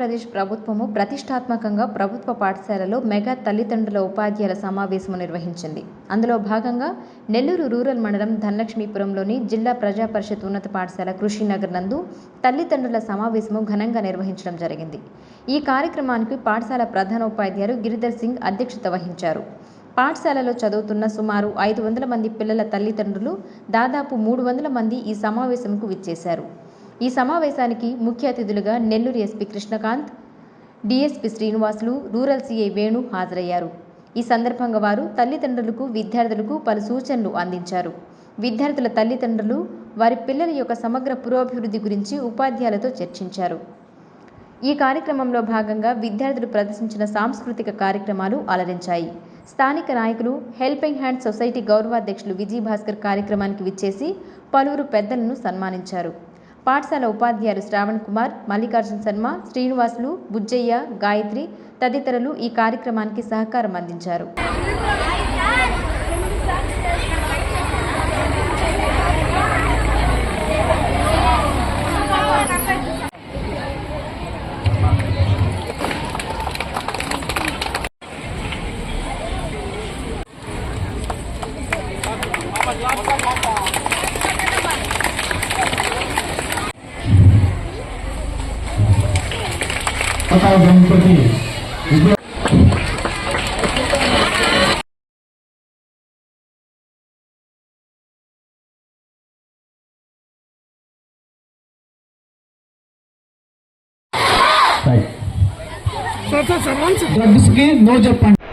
ఆంధ్రప్రదేశ్ ప్రభుత్వము ప్రతిష్టాత్మకంగా ప్రభుత్వ పాఠశాలలో మెగా తల్లిదండ్రుల ఉపాధ్యాయుల సమావేశం నిర్వహించింది. అందులో భాగంగా నెల్లూరు రూరల్ మండలం ధనలక్ష్మీపురంలోని జిల్లా ప్రజా పరిషత్ ఉన్నత పాఠశాల కృషినగర్ నందు తల్లిదండ్రుల సమావేశము ఘనంగా నిర్వహించడం జరిగింది. ఈ కార్యక్రమానికి పాఠశాల ప్రధానోపాధ్యాయులు గిరిధర్ సింగ్ అధ్యక్షత వహించారు. పాఠశాలలో చదువుతున్న సుమారు 500 మంది పిల్లల తల్లిదండ్రులు, దాదాపు 300 మంది ఈ సమావేశంకు విచ్చేశారు. ఈ సమావేశానికి ముఖ్య అతిథులుగా Nellore SP Krishnakanth, DSP Srinivasulu, rural CI Venu హాజరయ్యారు. ఈ సందర్భంగా వారు తల్లిదండ్రులకు, విద్యార్థులకు పలు సూచనలు అందించారు. విద్యార్థుల తల్లిదండ్రులు వారి పిల్లల యొక్క సమగ్ర పురోభివృద్ధి గురించి ఉపాధ్యాయులతో చర్చించారు. ఈ కార్యక్రమంలో భాగంగా విద్యార్థులు ప్రదర్శించిన సాంస్కృతిక కార్యక్రమాలు అలరించాయి. స్థానిక నాయకులు హెల్పింగ్ హ్యాండ్ సొసైటీ గౌరవాధ్యక్షులు విజయభాస్కర్ కార్యక్రమానికి విచ్చేసి పలువురు పెద్దలను సన్మానించారు. పాఠశాల ఉపాధ్యాయులు శ్రావణ్ కుమార్, మల్లికార్జున శర్మ, శ్రీనివాసులు, బుజ్జయ్య, గాయత్రి తదితరులు ఈ కార్యక్రమానికి సహకారం అందించారు. गणपति ड्रग्स की नो जब